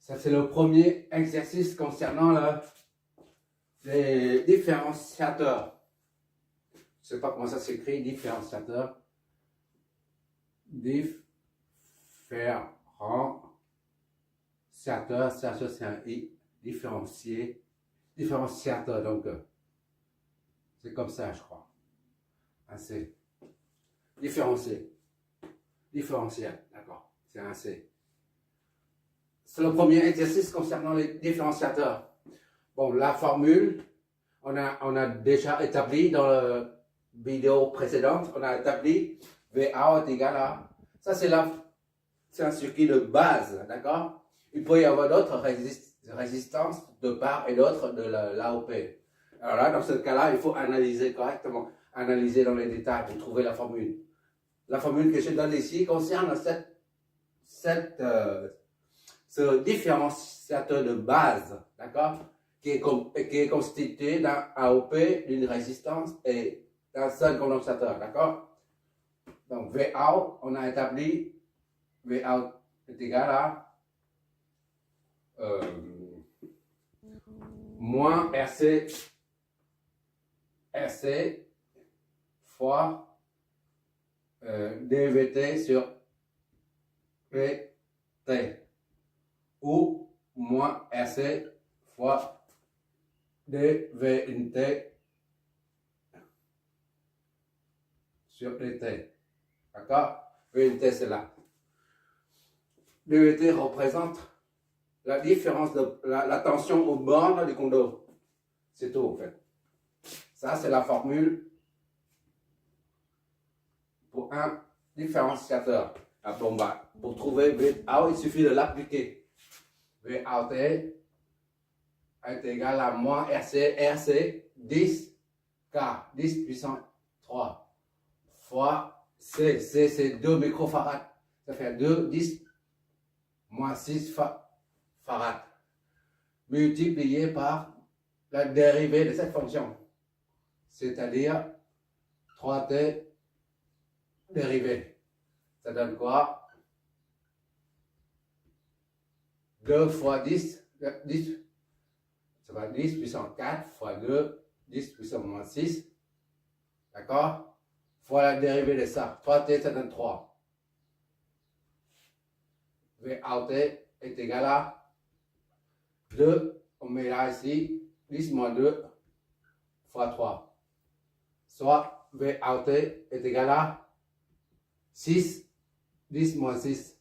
Ça, c'est le premier exercice concernant les différenciateurs. Je ne sais pas comment ça s'écrit, différenciateur. Différenciateur, ça c'est un I. Différenciateur, donc c'est comme ça, je crois. Un C. Différencier. Différentiel, d'accord. C'est un C. C'est le premier exercice concernant les différenciateurs. Bon, la formule, on a déjà établi dans la vidéo précédente, on a établi VA est égal à... Ça, c'est un circuit de base, d'accord? Il peut y avoir d'autres résistances de part et d'autre de l'AOP. Alors là, dans ce cas-là, il faut analyser correctement, analyser dans les détails pour trouver la formule. La formule que je donne ici concerne ce différenciateur de base, d'accord, qui est constitué d'un AOP, d'une résistance et d'un seul condensateur, d'accord. Donc VA, on a établi VA est égal à moins RC fois dVt sur PT, ou moins RC fois dVt sur PT. D'accord? VT, c'est là. dVt représente la différence de la tension aux bornes du condo. C'est tout, en fait. Ça, c'est la formule pour un différenciateur. Ah, bon, bah, pour trouver VA, il suffit de l'appliquer. VAT est égal à moins RC 10 puissance 3 fois C. C, c'est 2 microfarads. Ça fait 10 moins 6 farads. Multiplié par la dérivée de cette fonction. C'est-à-dire 3T dérivée. Ça donne quoi? 2 fois 10, ça va 10 puissance 4 fois 2, 10 puissance moins 6, d'accord? Fois la dérivée de ça, 3t, ça donne 3. VAT est égal à 2, on met là ici, 10 moins 2 fois 3. Soit VAT est égal à 6, 10 moins 6.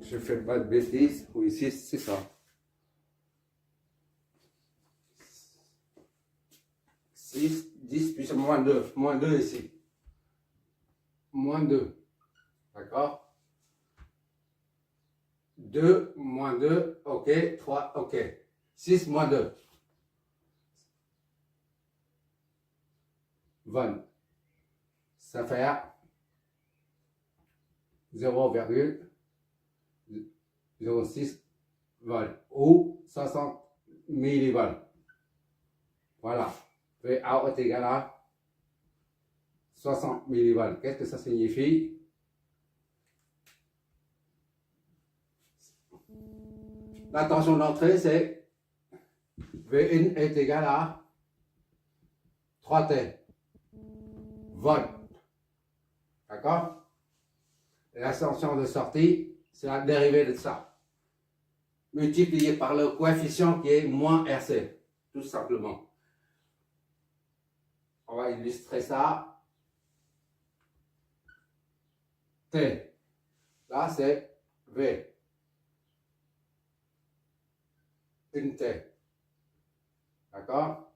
Je ne fais pas de bêtises. Oui, ici, c'est ça. 6, 10 puissance moins 2. Moins 2 ici. Moins 2. D'accord? 2 moins 2. OK. 3. OK. 6 moins 2. 20. Ça fait 0,06 volts ou 60 millivolts. Voilà. VA est égal à 60 millivolts. Qu'est-ce que ça signifie? La tension d'entrée, c'est V1 est égal à 3T volts. D'accord? Et la tension de sortie, c'est la dérivée de ça, multiplié par le coefficient qui est moins RC, tout simplement. On va illustrer ça. T. Là, c'est V. Une T. D'accord?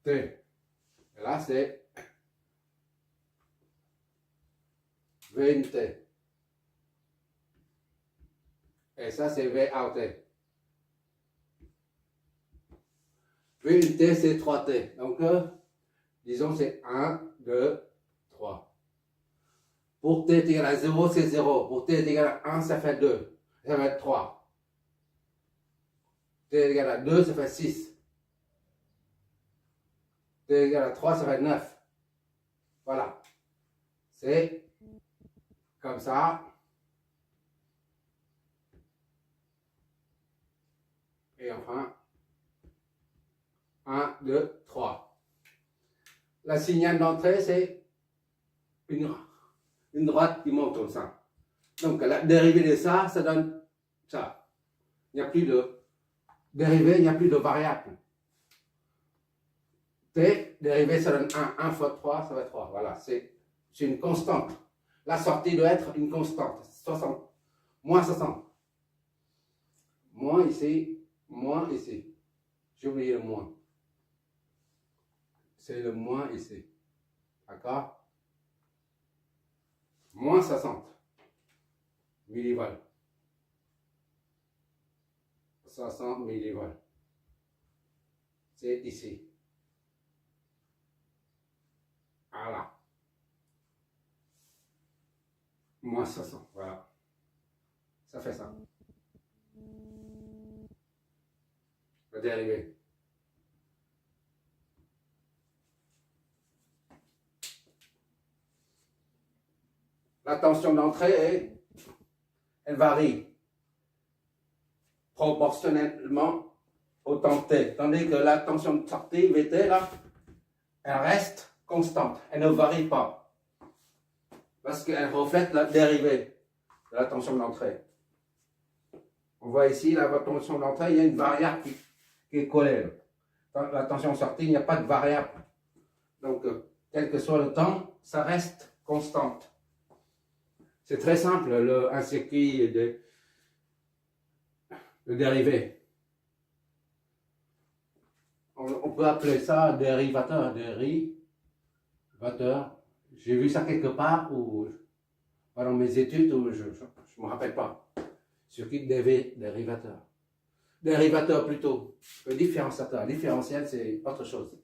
T. Et là, c'est V1T. Et ça, c'est VAT. V1T, c'est 3T. Donc, disons, c'est 1, 2, 3. Pour t est égal à 0, c'est 0. Pour t est égal à 1, ça fait 2. Ça va être 3. T est égal à 2, ça fait 6. T est égal à 3, ça fait 9. Voilà. C'est comme ça. Et enfin, 1, 2, 3. La signale d'entrée, c'est une droite qui monte comme ça. Donc la dérivée de ça, ça donne ça. Il n'y a plus de dérivée, il n'y a plus de variable. T, dérivée, ça donne 1. 1 fois 3, ça va être 3. Voilà, c'est une constante. La sortie doit être une constante. 60. Moins 60. Moins ici, moins ici. J'ai oublié le moins. C'est le moins ici. D'accord? Moins 60 millivolts. 60 millivolts. C'est ici. Voilà. Moins 60. Voilà. Ça fait ça. La dérivée. La tension d'entrée, elle varie proportionnellement au temps t. Tandis que la tension de sortie, Vt, là, elle reste constante. Elle ne varie pas. Parce qu'elle reflète la dérivée de la tension d'entrée. On voit ici, la tension d'entrée, il y a une variable qui est collée. Dans la tension de sortie, il n'y a pas de variable. Donc, quel que soit le temps, ça reste constante. C'est très simple, un circuit de dérivée. On peut appeler ça dérivateur. Dérivateur. J'ai vu ça quelque part ou dans mes études où je ne me rappelle pas. Circuit dérivateur. Dérivateur plutôt que différenciateur. Différentiel, c'est autre chose.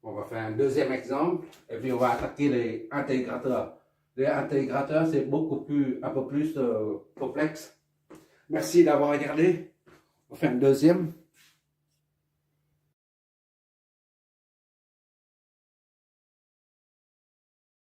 On va faire un deuxième exemple et puis on va attaquer les intégrateurs. Les intégrateurs, c'est un peu plus complexe. Merci d'avoir regardé. On va faire un deuxième.